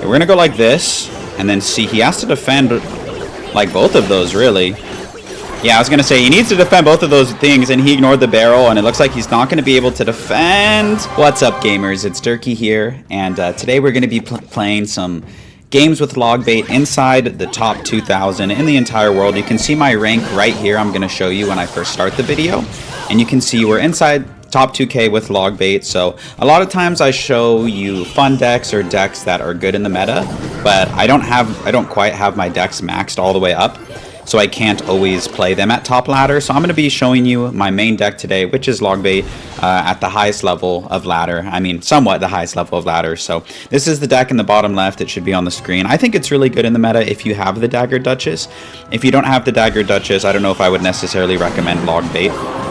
We're going to go like this, and then see, he has to defend, like, both of those, really. Yeah, I was going to say, he needs to defend both of those things, and he ignored the barrel, and it looks like he's not going to be able to defend. What's up, gamers? It's Durkee here, and today we're going to be playing some games with Logbait inside the top 2,000 in the entire world. You can see my rank right here. I'm going to show you when I first start the video, and you can see we're inside top 2K with Logbait. So a lot of times I show you fun decks or decks that are good in the meta, but I don't quite have my decks maxed all the way up, so I can't always play them at top ladder. So I'm going to be showing you my main deck today, which is Logbait at the highest level of ladder. I mean, somewhat the highest level of ladder. So this is the deck in the bottom left. It should be on the screen. I think it's really good in the meta if you have the Daggered Duchess. If you don't have the Daggered Duchess, I don't know if I would necessarily recommend Logbait.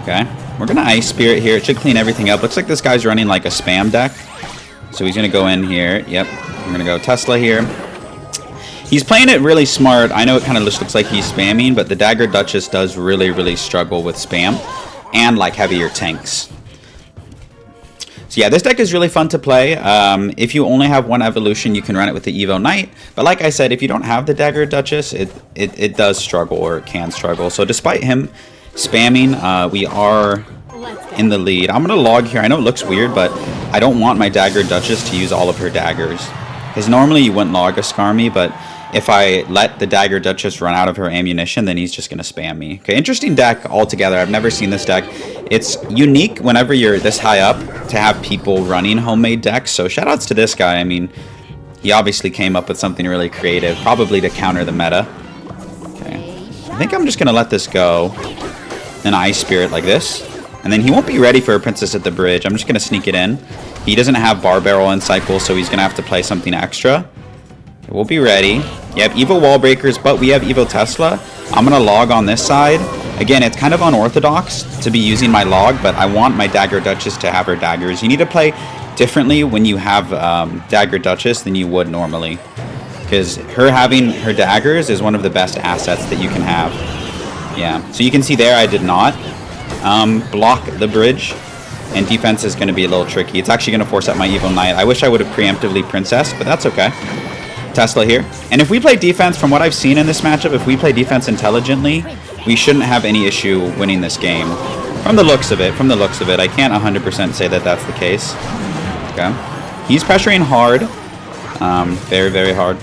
Okay, we're going to Ice Spirit here. It should clean everything up. Looks like this guy's running like a spam deck. So he's going to go in here. Yep, I'm going to go Tesla here. He's playing it really smart. I know it kind of just looks like he's spamming, but the Daggered Duchess does really struggle with spam and like heavier tanks. So yeah, this deck is really fun to play. If you only have one evolution, you can run it with the Evo Knight. But like I said, if you don't have the Daggered Duchess, it does struggle, or it can struggle. So despite him spamming, we are in the lead. I'm going to log here. I know it looks weird, but I don't want my Daggered Duchess to use all of her daggers. Because normally you wouldn't log a Skarmy, but if I let the Daggered Duchess run out of her ammunition, then he's just going to spam me. Okay, interesting deck altogether. I've never seen this deck. It's unique whenever you're this high up to have people running homemade decks. So shoutouts to this guy. I mean, he obviously came up with something really creative, probably to counter the meta. Okay, I think I'm just going to let this go. Then Ice Spirit like this. And then he won't be ready for a Princess at the Bridge. I'm just going to sneak it in. He doesn't have Bar Barrel in cycle, so he's going to have to play something extra. We'll be ready. You have Evo Wall Breakers, but we have Evo Tesla. I'm going to log on this side. Again, it's kind of unorthodox to be using my log, but I want my Daggered Duchess to have her daggers. You need to play differently when you have Daggered Duchess than you would normally, because her having her daggers is one of the best assets that you can have. Yeah, so you can see there I did not block the bridge, and defense is going to be a little tricky. It's actually going to force out my Evo Knight. I wish I would have preemptively Princess, but that's okay. Tesla here. And if we play defense, from what I've seen in this matchup, if we play defense intelligently, we shouldn't have any issue winning this game. From the looks of it, I can't 100% say that that's the case. Okay. He's pressuring hard. Very hard.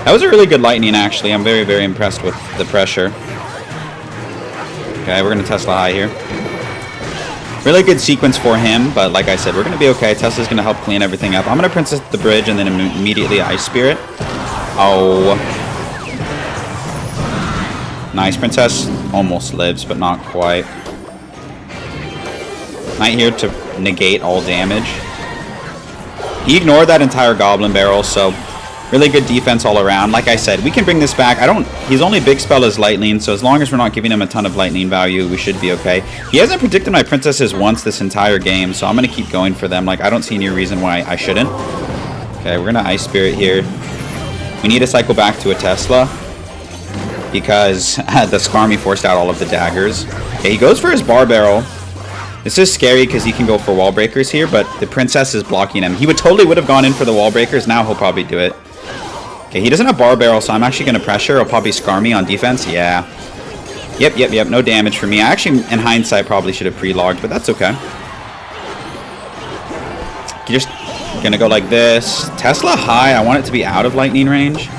That was a really good lightning, actually. I'm very impressed with the pressure. Okay, we're going to Tesla high here. Really good sequence for him, but like I said, we're going to be okay. Tesla's going to help clean everything up. I'm going to Princess the Bridge and then immediately Ice Spirit. Oh. Nice. Princess almost lives, but not quite. Knight here to negate all damage. He ignored that entire Goblin barrel, so really good defense all around. Like I said, we can bring this back. His only big spell is Lightning, so as long as we're not giving him a ton of Lightning value, we should be okay. He hasn't predicted my Princesses once this entire game, so I'm going to keep going for them. Like, I don't see any reason why I shouldn't. Okay, we're going to Ice Spirit here. We need to cycle back to a Tesla, because the Skarmy forced out all of the daggers. Okay, he goes for his Bar Barrel. This is scary because he can go for Wall Breakers here, but the Princess is blocking him. He would have gone in for the Wall Breakers. Now he'll probably do it. Okay, he doesn't have Bar Barrel, so I'm actually going to pressure. I'll probably Skarmy on defense. Yeah. Yep. No damage for me. I actually, in hindsight, probably should have pre-logged, but that's okay. You're just going to go like this. Tesla high. I want it to be out of lightning range.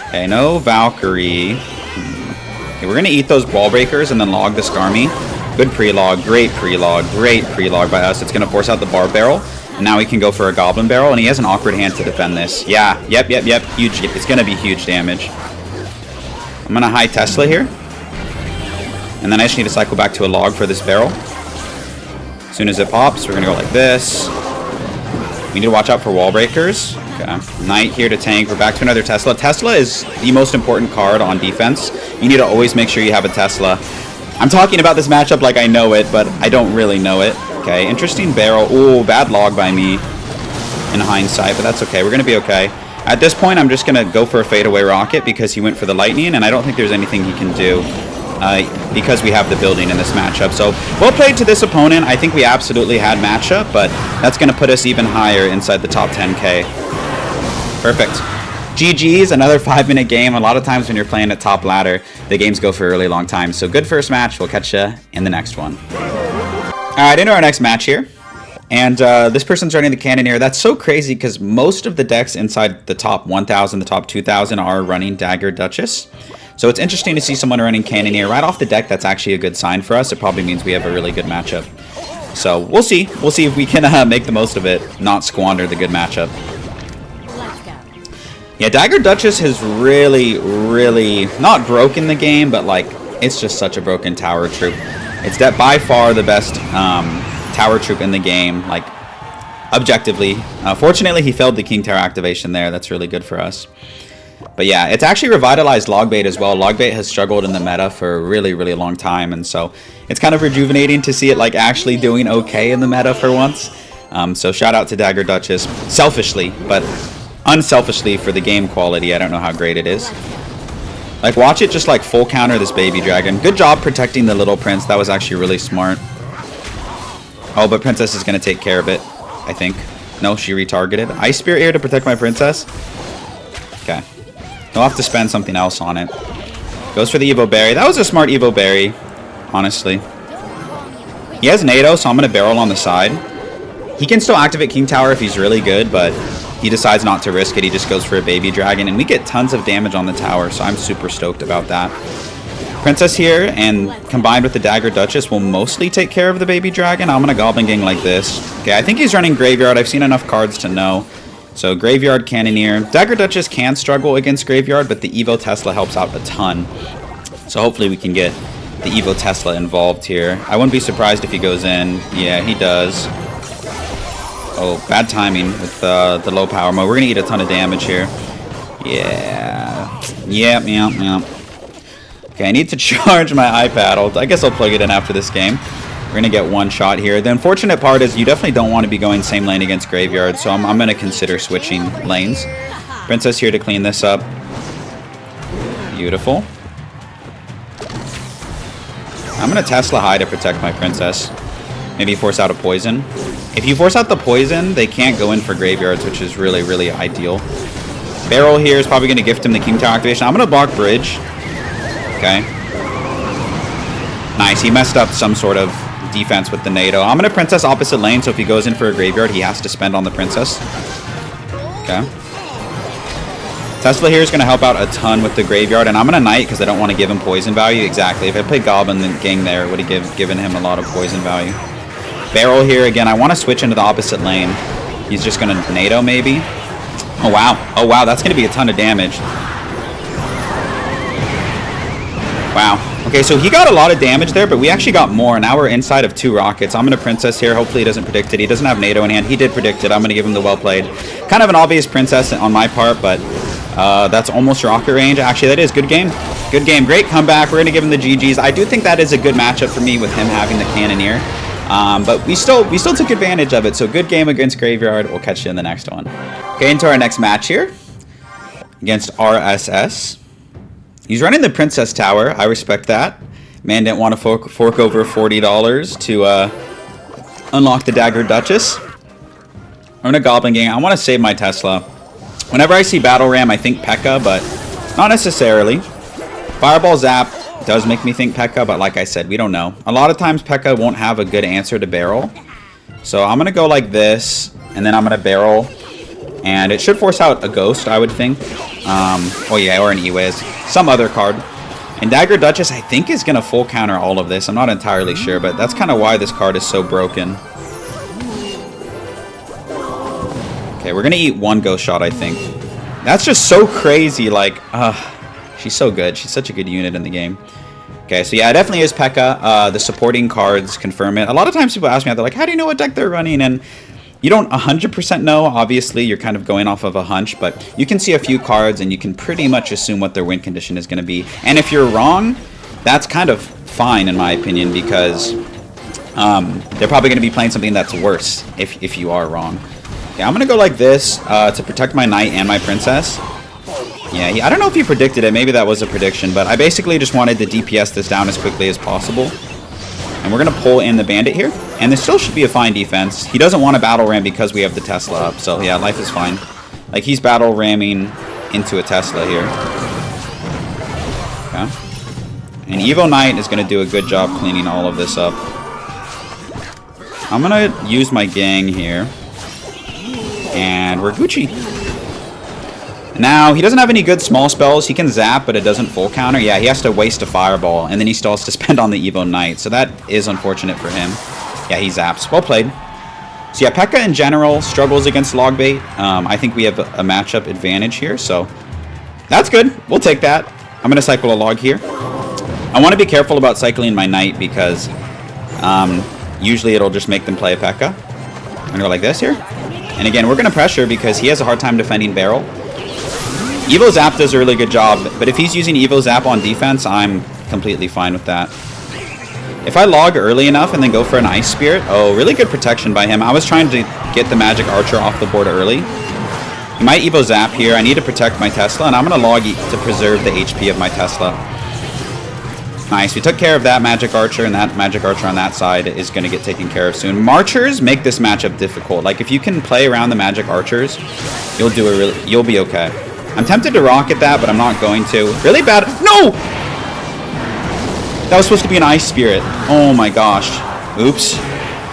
Okay, no Valkyrie. Okay, we're going to eat those Wall Breakers and then log the Skarmy. Good pre-log. Great pre-log by us. It's going to force out the Bar Barrel. And now he can go for a Goblin Barrel, and he has an awkward hand to defend this. Yeah, yep. Huge. It's going to be huge damage. I'm going to high Tesla here. And then I just need to cycle back to a log for this barrel. As soon as it pops, we're going to go like this. We need to watch out for Wall Breakers. Okay. Knight here to tank. We're back to another Tesla. Tesla is the most important card on defense. You need to always make sure you have a Tesla. I'm talking about this matchup like I know it, but I don't really know it. Okay, interesting barrel. Ooh, bad log by me in hindsight, but that's okay. We're going to be okay. At this point, I'm just going to go for a fadeaway rocket because he went for the lightning, and I don't think there's anything he can do because we have the building in this matchup. So well played to this opponent. I think we absolutely had matchup, but that's going to put us even higher inside the top 10K. Perfect. GG's, another 5-minute game. A lot of times when you're playing at top ladder, the games go for a really long time. So good first match. We'll catch you in the next one. All right, into our next match here. And this person's running the Cannoneer. That's so crazy because most of the decks inside the top 1,000, the top 2,000 are running Daggered Duchess. So it's interesting to see someone running Cannoneer right off the deck. That's actually a good sign for us. It probably means we have a really good matchup. So we'll see. We'll see if we can make the most of it, not squander the good matchup. Yeah, Daggered Duchess has really, really not broken the game, but like it's just such a broken tower troop. It's by far the best tower troop in the game, like objectively. Fortunately, he failed the King Tower activation there. That's really good for us. But yeah, it's actually revitalized Logbait as well. Logbait has struggled in the meta for a really, really long time, and so it's kind of rejuvenating to see it like actually doing okay in the meta for once. So shout out to Daggered Duchess, selfishly, but unselfishly for the game quality. I don't know how great it is. Like, watch it just like full counter this baby dragon. Good job protecting the little prince. That was actually really smart. Oh, but princess is going to take care of it, I think. No, she retargeted. Ice Spirit here to protect my princess. Okay. He'll have to spend something else on it. Goes for the Evo Berry. That was a smart Evo Berry, honestly. He has NATO, so I'm going to barrel on the side. He can still activate King Tower if he's really good, but he decides not to risk it. He just goes for a baby dragon, and we get tons of damage on the tower, so I'm super stoked about that. Princess here, and combined with the Daggered Duchess, will mostly take care of the baby dragon. I'm going to Goblin Gang like this. Okay, I think he's running Graveyard. I've seen enough cards to know. So Graveyard, Cannoneer. Daggered Duchess can struggle against Graveyard, but the Evo Tesla helps out a ton. So hopefully we can get the Evo Tesla involved here. I wouldn't be surprised if he goes in. Yeah, he does. Oh, bad timing with the low power mode. We're going to eat a ton of damage here. Yeah. Yep. Okay, I need to charge my iPad. I guess I'll plug it in after this game. We're going to get one shot here. The unfortunate part is you definitely don't want to be going same lane against Graveyard, so I'm going to consider switching lanes. Princess here to clean this up. Beautiful. I'm going to Tesla High to protect my princess. Maybe force out a poison. If you force out the poison, they can't go in for Graveyards, which is really, really ideal. Barrel here is probably going to gift him the King Tower activation. I'm going to block Bridge. Okay. Nice. He messed up some sort of defense with the NATO. I'm going to Princess opposite lane, so if he goes in for a Graveyard, he has to spend on the Princess. Okay. Tesla here is going to help out a ton with the Graveyard, and I'm going to Knight because I don't want to give him poison value. Exactly. If I played Goblin Gang there, it would have given him a lot of poison value. Barrel here. Again, I want to switch into the opposite lane. He's just going to NATO maybe. Oh, wow. Oh, wow. That's going to be a ton of damage. Wow. Okay, so he got a lot of damage there, but we actually got more. Now we're inside of 2 rockets. I'm going to Princess here. Hopefully he doesn't predict it. He doesn't have NATO in hand. He did predict it. I'm going to give him the well played. Kind of an obvious Princess on my part, but that's almost rocket range. Actually, that is. Good game. Good game. Great comeback. We're going to give him the GGs. I do think that is a good matchup for me with him having the Cannoneer. But we still took advantage of it. So good game against Graveyard. We'll catch you in the next one. Okay, into our next match here against RSS. He's running the Princess Tower. I respect that. Man didn't want to fork over $40 to unlock the Daggered Duchess. I'm going to Goblin Gang. I want to save my Tesla. Whenever I see Battle Ram, I think Pekka, but not necessarily. Fireball Zap does make me think Pekka, but like I said, we don't know. A lot of times Pekka won't have a good answer to barrel. So I'm going to go like this, and then I'm going to barrel. And it should force out a Ghost, I would think. Oh yeah, or an E-Wiz. Some other card. And Daggered Duchess, I think, is going to full counter all of this. I'm not entirely sure, but that's kind of why this card is so broken. Okay, we're going to eat one Ghost Shot, I think. That's just so crazy. Like, she's so good. She's such a good unit in the game. Okay, so yeah, it definitely is Pekka. The supporting cards confirm it. A lot of times people ask me, they're like, how do you know what deck they're running? And you don't 100% know. Obviously, you're kind of going off of a hunch, but you can see a few cards and you can pretty much assume what their win condition is going to be. And if you're wrong, that's kind of fine in my opinion, because they're probably going to be playing something that's worse if you are wrong. Okay, I'm going to go like this to protect my Knight and my Princess. Yeah, I don't know if he predicted it. Maybe that was a prediction, but I basically just wanted to DPS this down as quickly as possible. And we're going to pull in the bandit here. And this still should be a fine defense. He doesn't want to battle ram because we have the Tesla up. So yeah, life is fine. Like, he's battle ramming into a Tesla here. Okay. And Evo Knight is going to do a good job cleaning all of this up. I'm going to use my gang here. And we're Gucci. Now, he doesn't have any good small spells. He can zap, but it doesn't full counter. Yeah, he has to waste a fireball, and then he still has to spend on the Evo Knight. So that is unfortunate for him. Yeah, he zaps. Well played. So yeah, Pekka in general struggles against log bait. I think we have a matchup advantage here, so that's good. We'll take that. I'm going to cycle a log here. I want to be careful about cycling my knight because usually it'll just make them play a Pekka. I'm going to go like this here. And again, we're going to pressure because he has a hard time defending barrel. Evo Zap does a really good job, but if he's using Evo Zap on defense, I'm completely fine with that. If I log early enough and then go for an Ice Spirit, oh, really good protection by him. I was trying to get the Magic Archer off the board early. He might Evo Zap here. I need to protect my Tesla, and I'm going to log to preserve the HP of my Tesla. Nice. We took care of that Magic Archer, and that Magic Archer on that side is going to get taken care of soon. Marchers make this matchup difficult. Like, if you can play around the Magic Archers, you'll be okay. I'm tempted to rocket that, but I'm not going to. Really bad. No! That was supposed to be an Ice Spirit. Oh my gosh. Oops.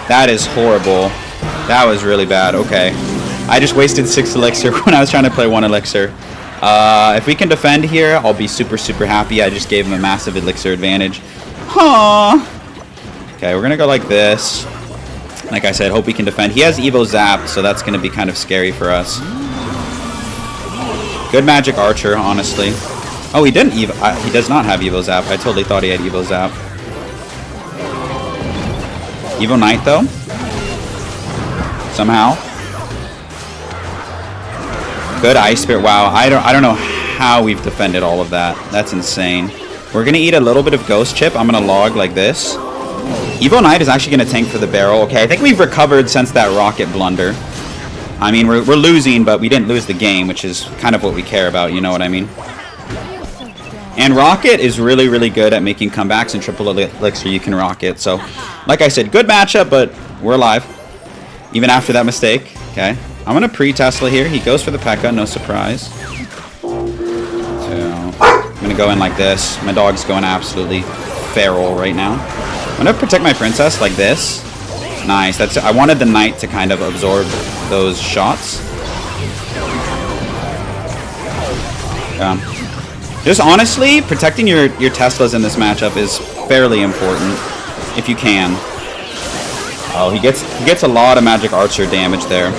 That is horrible. That was really bad. Okay. I just wasted 6 elixir when I was trying to play 1 elixir. If we can defend here, I'll be super, super happy. I just gave him a massive elixir advantage. Huh. Okay, we're going to go like this. Like I said, hope we can defend. He has Evo Zap, so that's going to be kind of scary for us. Good Magic Archer, honestly. Oh, he didn't Evo. He does not have Evo Zap. I totally thought he had Evo Zap. Evo Knight, though. Somehow. Good Ice Spirit. Wow, I don't know how we've defended all of that. That's insane. We're going to eat a little bit of Ghost Chip. I'm going to log like this. Evo Knight is actually going to tank for the barrel. Okay, I think we've recovered since that rocket blunder. I mean, we're losing, but we didn't lose the game, which is kind of what we care about, you know what I mean? And Rocket is really, really good at making comebacks, and triple elixir you can rocket. So, like I said, good matchup, but we're alive. Even after that mistake. Okay. I'm going to pre-Tesla here. He goes for the Pekka, no surprise. So, I'm going to go in like this. My dog's going absolutely feral right now. I'm going to protect my princess like this. Nice. I wanted the knight to kind of absorb those shots. Just honestly, protecting your Teslas in this matchup is fairly important, if you can. Oh, he gets a lot of Magic Archer damage there.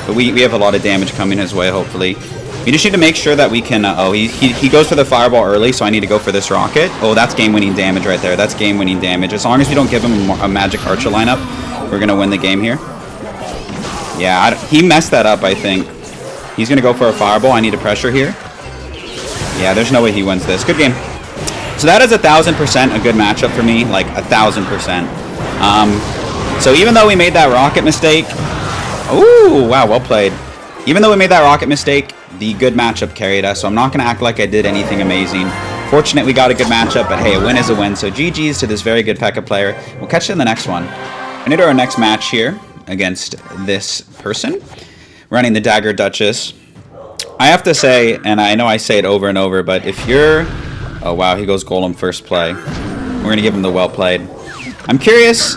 But we have a lot of damage coming his way, hopefully. We just need to make sure that we can... oh, he goes for the fireball early, so I need to go for this rocket. Oh, that's game-winning damage right there. That's game-winning damage. As long as we don't give him a Magic Archer lineup, we're going to win the game here. Yeah, he messed that up, I think. He's going to go for a fireball. I need to pressure here. Yeah, there's no way he wins this. Good game. So that is 1,000% a good matchup for me. Like, 1,000%. So even though we made that rocket mistake... Ooh, wow, well played. Even though we made that rocket mistake, the good matchup carried us. So I'm not going to act like I did anything amazing. Fortunate we got a good matchup, but hey, a win is a win. So GG's to this very good Pekka player. We'll catch you in the next one. And into our next match here against this person, running the Daggered Duchess. I have to say, and I know I say it over and over, but if you're... Oh, wow, he goes Golem first play. We're going to give him the well played. I'm curious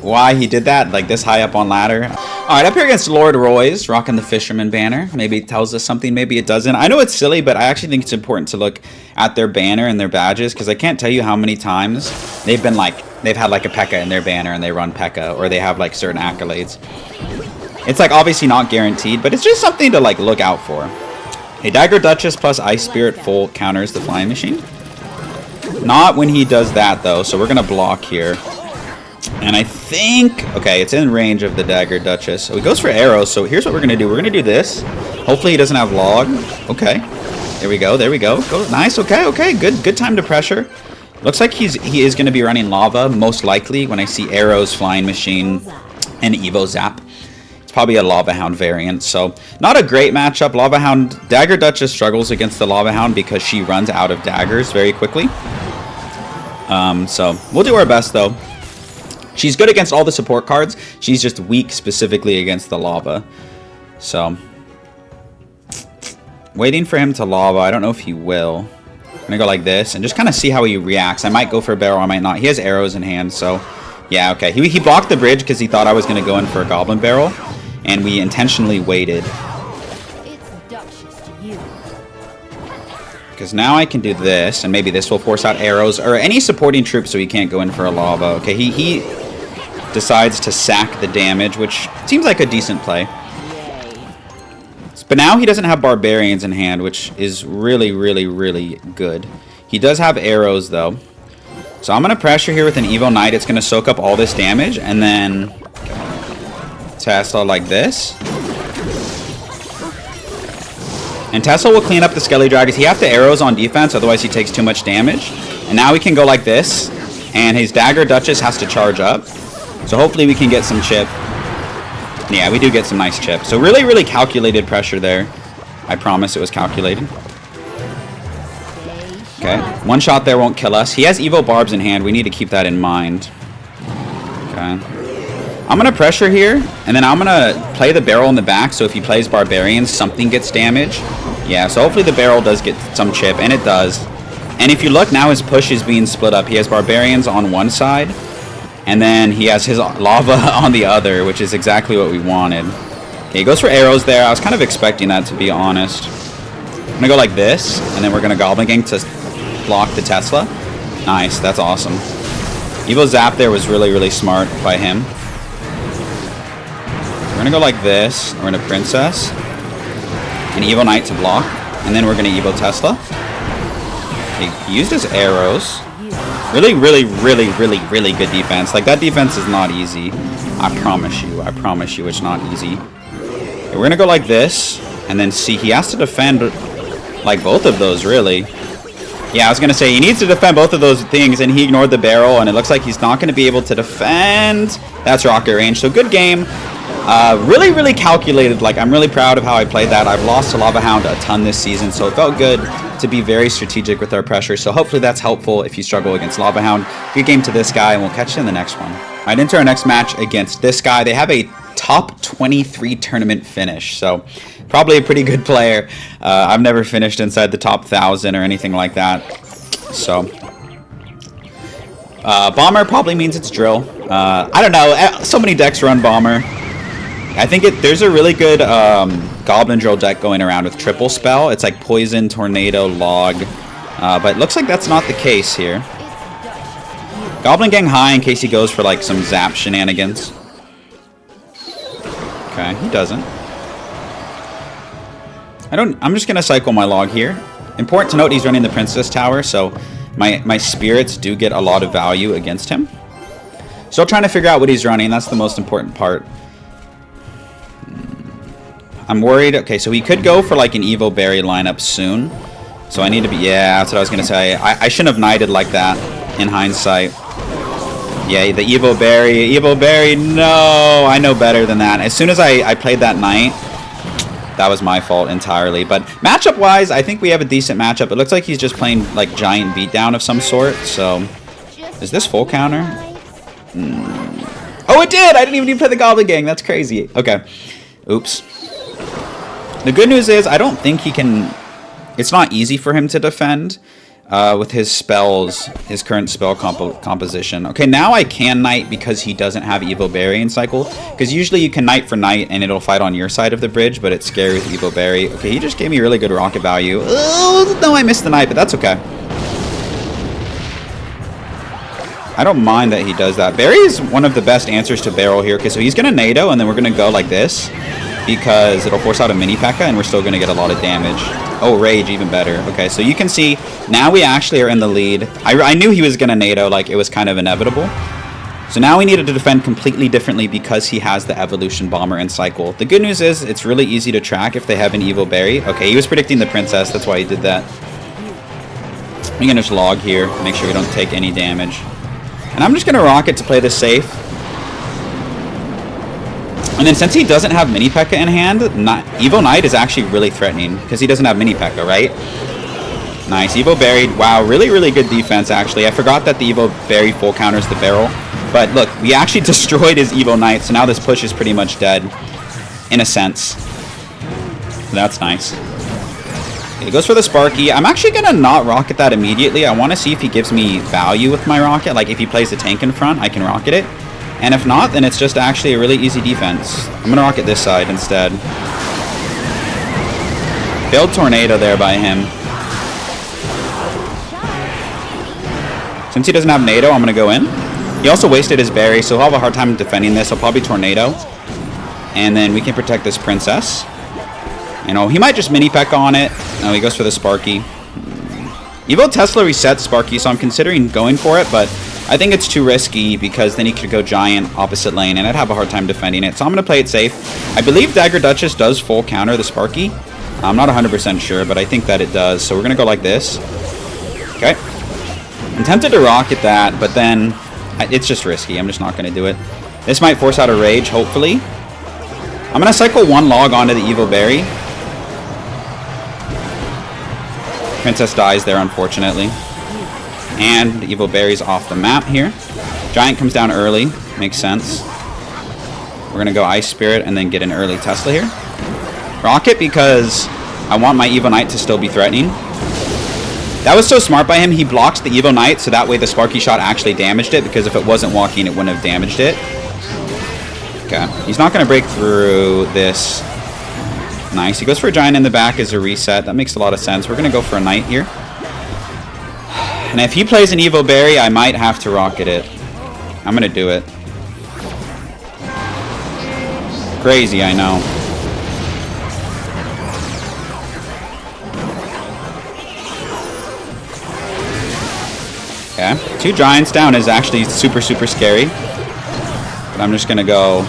why he did that, like this high up on ladder. Alright, up here against Lord Roy's, rocking the Fisherman banner. Maybe it tells us something, maybe it doesn't. I know it's silly, but I actually think it's important to look at their banner and their badges, because I can't tell you how many times they've had like a Pekka in their banner and they run Pekka, or they have like certain accolades. It's like obviously not guaranteed, but it's just something to like look out for. A Daggered Duchess plus Ice Spirit full counters the Flying Machine. Not when he does that though, so we're gonna block here. And I think, okay, it's in range of the Daggered Duchess. So he goes for arrows, so here's what we're gonna do. We're gonna do this. Hopefully he doesn't have log. Okay. There we go, there we go. Nice, okay, good time to pressure. Looks like he is gonna be running lava, most likely, when I see arrows, Flying Machine, and Evo Zap. probably a Lava Hound variant, so not a great matchup. Lava Hound, Daggered Duchess struggles against the Lava Hound because she runs out of daggers very quickly. So we'll do our best though. She's good against all the support cards. She's just weak specifically against the lava. So waiting for him to lava. I don't know if he will. I'm gonna go like this and just kind of see how he reacts. I might go for a barrel, I might not. He has arrows in hand, so yeah, okay. He blocked the bridge because he thought I was gonna go in for a Goblin barrel, and we intentionally waited. Because now I can do this, and maybe this will force out arrows or any supporting troops so he can't go in for a lava. Okay, he decides to sack the damage, which seems like a decent play. But now he doesn't have barbarians in hand, which is really, really, really good. He does have arrows, though. So I'm going to pressure here with an Evo Knight. It's going to soak up all this damage, and then Tesla like this. And Tesla will clean up the Skelly Dragons. He has the arrows on defense, otherwise he takes too much damage. And now we can go like this, and his Daggered Duchess has to charge up. So hopefully we can get some chip. Yeah, we do get some nice chip. So really, really calculated pressure there. I promise it was calculated. Okay, one shot there won't kill us. He has Evo Barbs in hand. We need to keep that in mind. Okay. I'm going to pressure here, and then I'm going to play the barrel in the back, so if he plays Barbarians, something gets damage. Yeah, so hopefully the barrel does get some chip, and it does. And if you look, now his push is being split up. He has Barbarians on one side, and then he has his lava on the other, which is exactly what we wanted. Okay, he goes for arrows there. I was kind of expecting that, to be honest. I'm going to go like this, and then we're going to Goblin Gang to block the Tesla. Nice, that's awesome. Evo Zap there was really, really smart by him. We're going to go like this. We're going to Princess. An Evo Knight to block. And then we're going to Evo Tesla. He used his arrows. Really, really, really, really, really good defense. Like, that defense is not easy. I promise you it's not easy. Okay, we're going to go like this. And then see, he has to defend, like, both of those, really. Yeah, I was going to say, he needs to defend both of those things, and he ignored the barrel, and it looks like he's not going to be able to defend. That's rocket range, so good game. Really, really calculated. Like, I'm really proud of how I played that. I've lost to Lava Hound a ton this season, so it felt good to be very strategic with our pressure. So hopefully that's helpful if you struggle against Lava Hound. Good game to this guy, and we'll catch you in the next one. All right, into our next match against this guy. They have a top 23 tournament finish, so probably a pretty good player. I've never finished inside the top 1,000 or anything like that. So Bomber probably means it's Drill. I don't know. So many decks run Bomber. I think there's a really good Goblin Drill deck going around with triple spell. It's like Poison, Tornado, Log. But it looks like that's not the case here. Goblin Gang high in case he goes for like some zap shenanigans. Okay, he doesn't. I'm just gonna cycle my Log here. Important to note, he's running the Princess Tower, so my spirits do get a lot of value against him. Still trying to figure out what he's running. That's the most important part. I'm worried. Okay, so he could go for like an Evo Berry lineup soon. So I need to be... Yeah, that's what I was going to say. I shouldn't have knighted like that in hindsight. Yeah, the Evo Berry, no! I know better than that. As soon as I played that knight, that was my fault entirely. But matchup-wise, I think we have a decent matchup. It looks like he's just playing like giant beatdown of some sort. So, is this full counter? Oh, it did! I didn't even play the Goblin Gang. That's crazy. Okay. Oops. The good news is, I don't think he can... It's not easy for him to defend with his spells, his current spell composition. Okay, now I can knight because he doesn't have Evo Berry in cycle. Because usually you can knight for knight and it'll fight on your side of the bridge, but it's scary with Evo Berry. Okay, he just gave me really good rocket value. Oh, no, I missed the knight, but that's okay. I don't mind that he does that. Berry is one of the best answers to barrel here. Okay, so he's going to NATO, and then we're going to go like this. Because it'll force out a mini Pekka, and we're still going to get a lot of damage. Oh, Rage, even better. Okay, so you can see, now we actually are in the lead. I knew he was going to NATO, like it was kind of inevitable. So now we needed to defend completely differently because he has the Evolution Bomber in cycle. The good news is, it's really easy to track if they have an Evo Berry. Okay, he was predicting the Princess, that's why he did that. I'm going to just Log here, make sure we don't take any damage. And I'm just going to Rocket to play this safe. And then since he doesn't have mini Pekka in hand, Evo Knight is actually really threatening because he doesn't have mini Pekka, right? Nice. Evo buried. Wow, really, really good defense, actually. I forgot that the Evo berry full counters the barrel. But look, we actually destroyed his Evo Knight, so now this push is pretty much dead, in a sense. That's nice. Okay, he goes for the Sparky. I'm actually going to not rocket that immediately. I want to see if he gives me value with my rocket. Like, if he plays the tank in front, I can rocket it. And if not, then it's just actually a really easy defense. I'm going to rocket this side instead. Failed Tornado there by him. Since he doesn't have NATO, I'm going to go in. He also wasted his berry, so he'll have a hard time defending this. He'll probably Tornado. And then we can protect this Princess. You know, he might just mini Pekka on it. No, he goes for the Sparky. Evo Tesla resets Sparky, so I'm considering going for it, but I think it's too risky because then he could go Giant opposite lane, and I'd have a hard time defending it. So I'm going to play it safe. I believe Daggered Duchess does full counter the Sparky. I'm not 100% sure, but I think that it does. So we're going to go like this. Okay. I'm tempted to rocket that, but then it's just risky. I'm just not going to do it. This might force out a Rage, hopefully. I'm going to cycle one log onto the Evo Berry. Princess dies there, unfortunately. And the Evo Berry's off the map here. Giant comes down early. Makes sense. We're going to go Ice Spirit and then get an early Tesla here. Rocket because I want my Evo Knight to still be threatening. That was so smart by him. He blocked the Evo Knight, so that way the Sparky shot actually damaged it, because if it wasn't walking, it wouldn't have damaged it. Okay. He's not going to break through this. Nice. He goes for a Giant in the back as a reset. That makes a lot of sense. We're going to go for a Knight here. And if he plays an Evo Berry, I might have to rocket it. I'm going to do it. Crazy, I know. Okay. 2 Giants down is actually super, super scary. But I'm just going to go.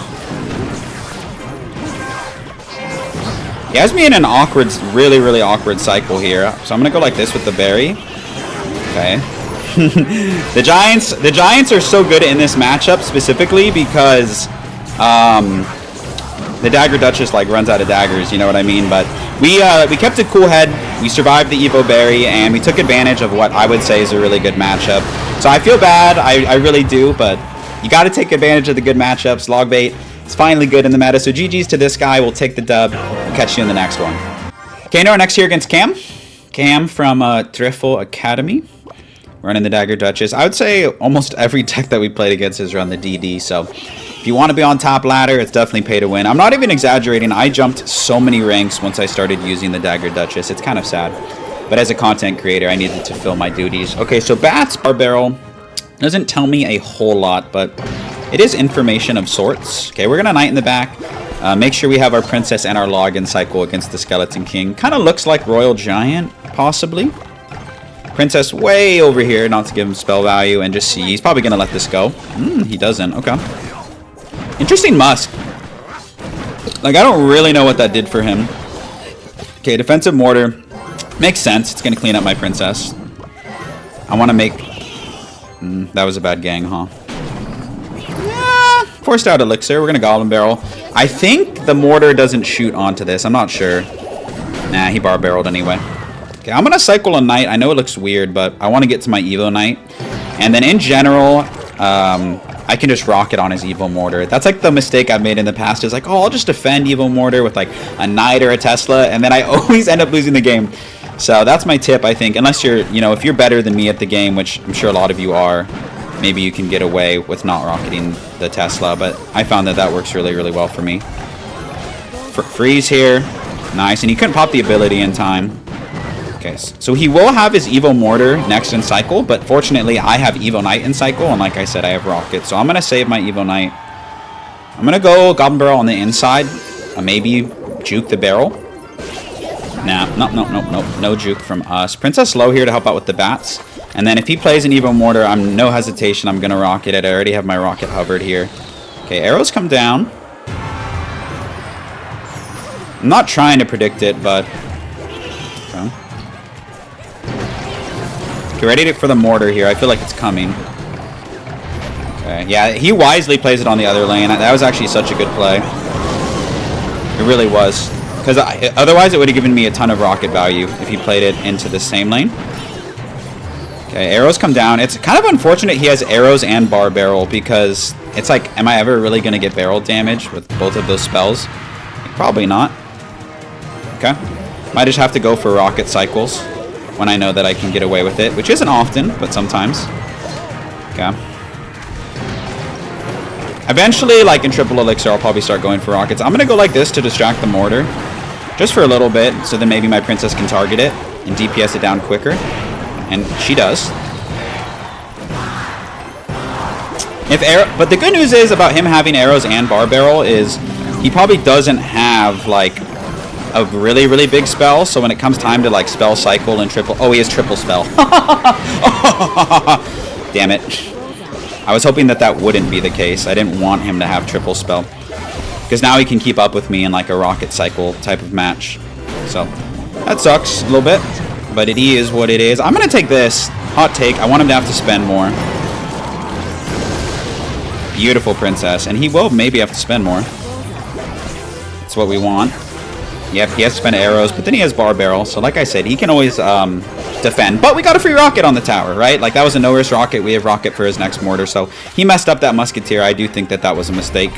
He has me in an awkward, really, really awkward cycle here. So I'm going to go like this with the berry. Okay. The Giants are so good in this matchup specifically because the Daggered Duchess like runs out of daggers, you know what I mean? But we kept a cool head. We survived the Evo Berry, and we took advantage of what I would say is a really good matchup. So I feel bad, I really do, but you got to take advantage of the good matchups. Logbait is finally good in the meta, so GG's to this guy. We'll take the dub. We'll catch you in the next one. Okay, now next here against Cam. Cam from Triffle Academy. Running the Daggered Duchess. I would say almost every deck that we played against has run the DD, so if you want to be on top ladder, it's definitely pay to win. I'm not even exaggerating. I jumped so many ranks once I started using the Daggered Duchess. It's kind of sad. But as a content creator, I needed to fill my duties. Okay, so Bats Bar Barrel doesn't tell me a whole lot, but it is information of sorts. Okay, we're going to Knight in the back. Make sure we have our Princess and our Login cycle against the Skeleton King. Kind of looks like Royal Giant, possibly. Princess way over here, not to give him spell value, and just see. He's probably going to let this go. He doesn't. Okay. Interesting Musk. Like, I don't really know what that did for him. Okay, defensive Mortar. Makes sense. It's going to clean up my Princess. I want to make... that was a bad gang, huh? Yeah, forced out Elixir. We're going to Goblin Barrel. I think the Mortar doesn't shoot onto this. I'm not sure. Nah, he bar barreled anyway. Okay, I'm going to cycle a Knight. I know it looks weird, but I want to get to my Evo Knight. And then in general, I can just rocket on his Evo Mortar. That's like the mistake I've made in the past is like, oh, I'll just defend Evo Mortar with like a Knight or a Tesla, and then I always end up losing the game. So that's my tip, I think. Unless you're, you know, if you're better than me at the game, which I'm sure a lot of you are, maybe you can get away with not rocketing the Tesla. But I found that that works really, really well for me. Freeze here. Nice. And he couldn't pop the ability in time. Okay, so he will have his Evo Mortar next in cycle, but fortunately I have Evo Knight in cycle, and like I said, I have Rocket. So I'm going to save my Evo Knight. I'm going to go Goblin Barrel on the inside. Maybe juke the barrel. Nah, no juke from us. Princess low here to help out with the bats. And then if he plays an Evo Mortar, I'm no hesitation. I'm going to rocket it. I already have my rocket hovered here. Okay, arrows come down. I'm not trying to predict it, but... Okay. Get ready for the Mortar here. I feel like it's coming. Okay, yeah, he wisely plays it on the other lane. That was actually such a good play. It really was. Because otherwise it would have given me a ton of rocket value if he played it into the same lane. Okay, arrows come down. It's kind of unfortunate he has arrows and bar barrel, because it's like, am I ever really going to get barrel damage with both of those spells? Probably not. Okay. Might just have to go for rocket cycles when I know that I can get away with it, which isn't often, but sometimes. Okay. Eventually, like in triple elixir, I'll probably start going for rockets. I'm going to go like this to distract the mortar, just for a little bit, so then maybe my princess can target it and DPS it down quicker. And she does. But the good news is about him having arrows and bar barrel is he probably doesn't have like a really, really big spell. So when it comes time to like spell cycle and triple... Oh, he has triple spell. Damn it. I was hoping that that wouldn't be the case. I didn't want him to have triple spell, because now he can keep up with me in like a rocket cycle type of match. So that sucks a little bit, but it is what it is. I'm going to take this. Hot take. I want him to have to spend more. Beautiful princess. And he will maybe have to spend more. That's what we want. Yep, he has to spend arrows, but then he has bar barrel. So like I said, he can always defend. But we got a free rocket on the tower, right? Like that was a no-risk rocket. We have rocket for his next mortar. So he messed up that musketeer. I do think that that was a mistake.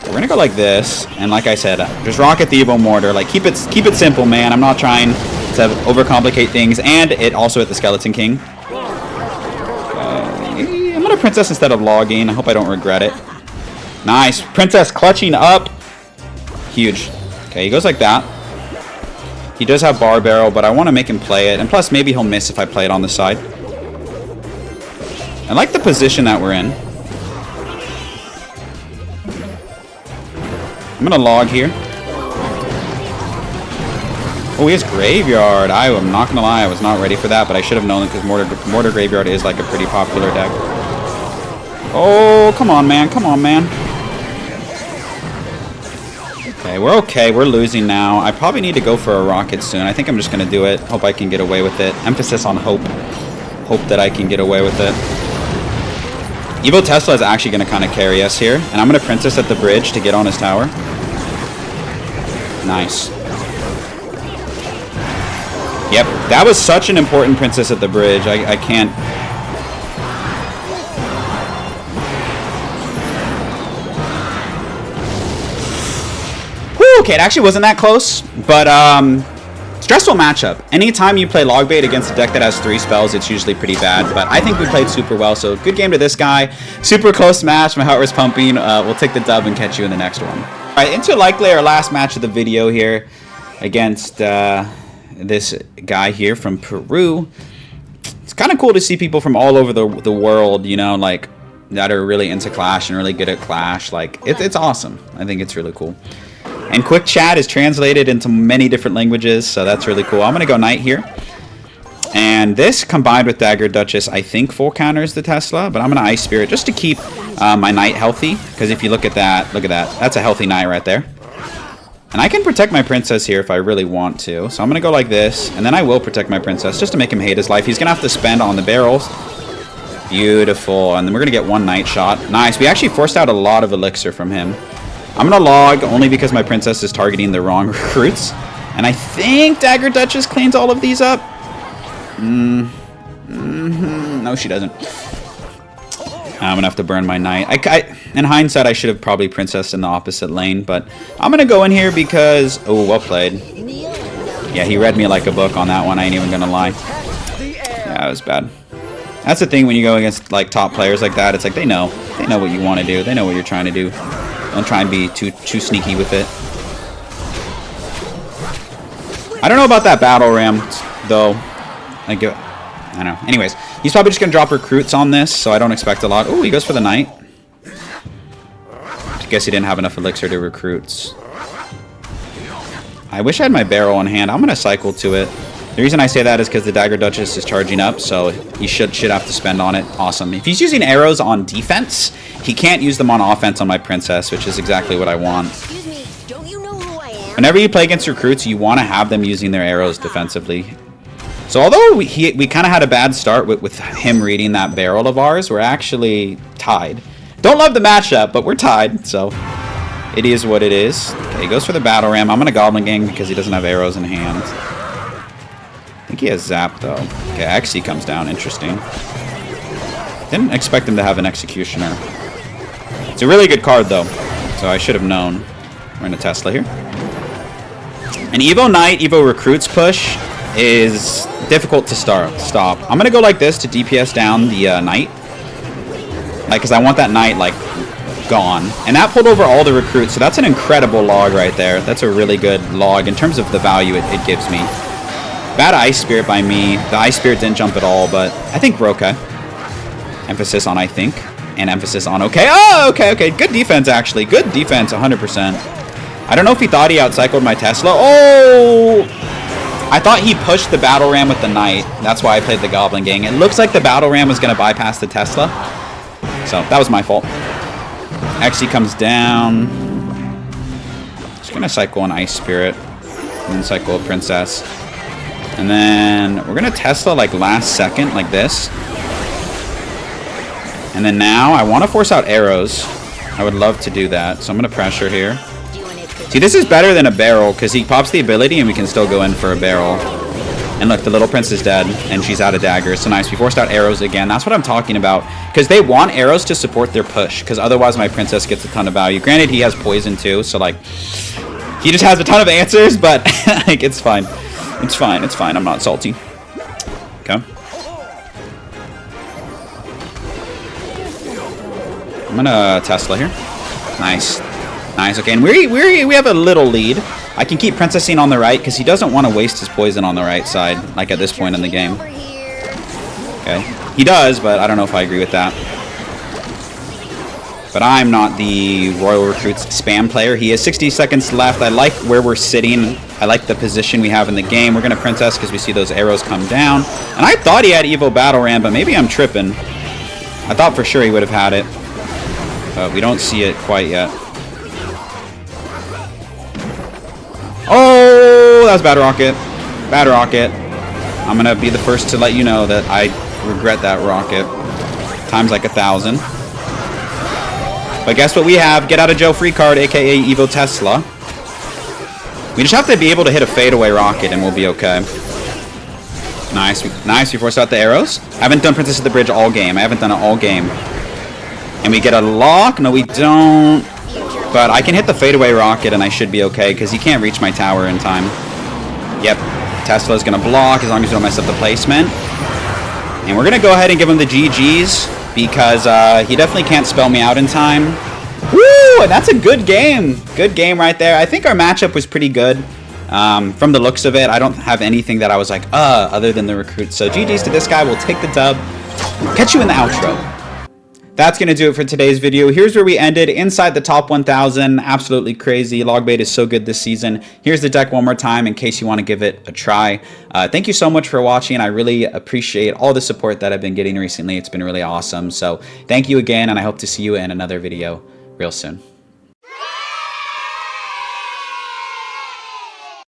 We're going to go like this. And like I said, just rocket the Evo mortar. Like keep it simple, man. I'm not trying to overcomplicate things. And it also hit the Skeleton King. I'm going to princess instead of logging. I hope I don't regret it. Nice. Princess clutching up. Huge. Okay, he goes like that. He does have bar barrel, but I want to make him play it. And plus, maybe he'll miss if I play it on the side. I like the position that we're in. I'm going to log here. Oh, he has Graveyard. I am not going to lie, I was not ready for that, but I should have known it because Mortar Graveyard is like a pretty popular deck. Oh, come on, man. Come on, man. Okay, we're okay. We're losing now. I probably need to go for a rocket soon. I think I'm just going to do it. Hope I can get away with it. Emphasis on hope. Hope that I can get away with it. Evo Tesla is actually going to kind of carry us here. And I'm going to princess at the bridge to get on his tower. Nice. Yep, that was such an important princess at the bridge. I can't... Okay, it actually wasn't that close, but stressful matchup. Anytime you play log bait against a deck that has 3 spells, it's usually pretty bad, but I think we played super well, so good game to this guy. Super close match, my heart was pumping. We'll take the dub and catch you in the next one. All right, into likely our last match of the video here against this guy here from Peru. It's kind of cool to see people from all over the world, you know, like that are really into Clash and really good at Clash. Like, it's awesome. I think it's really cool. And quick chat is translated into many different languages, so that's really cool. I'm going to go Knight here. And this, combined with Daggered Duchess, I think full counters the Tesla, but I'm going to Ice Spirit just to keep my Knight healthy, because if you look at that, that's a healthy Knight right there. And I can protect my princess here if I really want to. So I'm going to go like this, and then I will protect my princess just to make him hate his life. He's going to have to spend on the barrels. Beautiful. And then we're going to get 1 Knight shot. Nice. We actually forced out a lot of elixir from him. I'm going to log only because my princess is targeting the wrong recruits. And I think Daggered Duchess cleans all of these up. No, she doesn't. I'm going to have to burn my Knight. In hindsight, I should have probably princessed in the opposite lane. But I'm going to go in here because... Oh, well played. Yeah, he read me like a book on that one. I ain't even going to lie. Yeah, that was bad. That's the thing when you go against like top players like that. It's like they know what you want to do. They know what you're trying to do. Don't try and be too sneaky with it. I don't know about that battle ram, though. I don't know. Anyways, he's probably just going to drop recruits on this, so I don't expect a lot. Oh, he goes for the Knight. I guess he didn't have enough elixir to recruits. I wish I had my barrel in hand. I'm going to cycle to it. The reason I say that is because the Daggered Duchess is charging up, so he should have to spend on it. Awesome. If he's using arrows on defense, he can't use them on offense on my princess, which is exactly what I want. Excuse me, don't you know who I am? Whenever you play against recruits, you want to have them using their arrows defensively. So although we kind of had a bad start with him reading that barrel of ours, we're actually tied. Don't love the matchup, but we're tied, so It is what it is. Okay, he goes for the battle ram. I'm gonna Goblin Gang because he doesn't have arrows in hand. I think he has Zap, though. Okay, XC comes down. Interesting. Didn't expect him to have an Executioner. It's a really good card, though, so I should have known. We're in a Tesla here. An Evo Knight, Evo Recruits push is difficult to stop. I'm going to go like this to DPS down the Knight. Like, because I want that Knight, like, gone. And that pulled over all the recruits, so that's an incredible log right there. That's a really good log in terms of the value it gives me. Bad Ice Spirit by me. The Ice Spirit didn't jump at all, but I think we're okay. Emphasis on I think, and emphasis on okay. Oh, okay. Good defense, actually. Good defense, 100%. I don't know if he thought he outcycled my Tesla. Oh! I thought he pushed the Battle Ram with the Knight. That's why I played the Goblin Gang. It looks like the Battle Ram was going to bypass the Tesla. So, that was my fault. XC comes down. Just going to cycle an Ice Spirit. And then cycle a Princess. And then we're going to Tesla like last second, like this. And then now, I want to force out arrows. I would love to do that. So I'm going to pressure here. See, this is better than a barrel, because he pops the ability and we can still go in for a barrel. And look, the little prince is dead, and she's out of daggers. So nice, we forced out arrows again. That's what I'm talking about. Because they want arrows to support their push, because otherwise my princess gets a ton of value. Granted, he has poison too, so like, he just has a ton of answers, but like, it's fine. It's fine, it's fine. I'm not salty. Okay. I'm gonna Tesla here. Nice. Nice, okay, and we have a little lead. I can keep Princessing on the right, because he doesn't want to waste his poison on the right side, like at this point in the game. Okay, he does, but I don't know if I agree with that. But I'm not the Royal Recruits spam player. He has 60 seconds left. I like where we're sitting. I like the position we have in the game. We're going to Princess because we see those arrows come down. And I thought he had Evo Battle Ram, but maybe I'm tripping. I thought for sure he would have had it. But we don't see it quite yet. Oh, that was Bad Rocket. Bad Rocket. I'm going to be the first to let you know that I regret that rocket. Times like 1,000. But guess what we have? Get out of jail free card, aka Evo Tesla. We just have to be able to hit a fadeaway rocket and we'll be okay. Nice. Nice. We forced out the arrows. I haven't done Princess at the Bridge all game. I haven't done it all game. And we get a lock. No, we don't. But I can hit the fadeaway rocket and I should be okay because he can't reach my tower in time. Yep. Tesla's going to block as long as we don't mess up the placement. And we're going to go ahead and give him the GG's because he definitely can't spell me out in time. Woo! And that's a good game. Good game right there. I think our matchup was pretty good. From the looks of it, I don't have anything that I was like, other than the recruit. So GG's to this guy. We'll take the dub. Catch you in the outro. That's going to do it for today's video. Here's where we ended inside the top 1,000. Absolutely crazy. Logbait is so good this season. Here's the deck one more time in case you want to give it a try. Thank you so much for watching. I really appreciate all the support that I've been getting recently. It's been really awesome. So thank you again, and I hope to see you in another video real soon.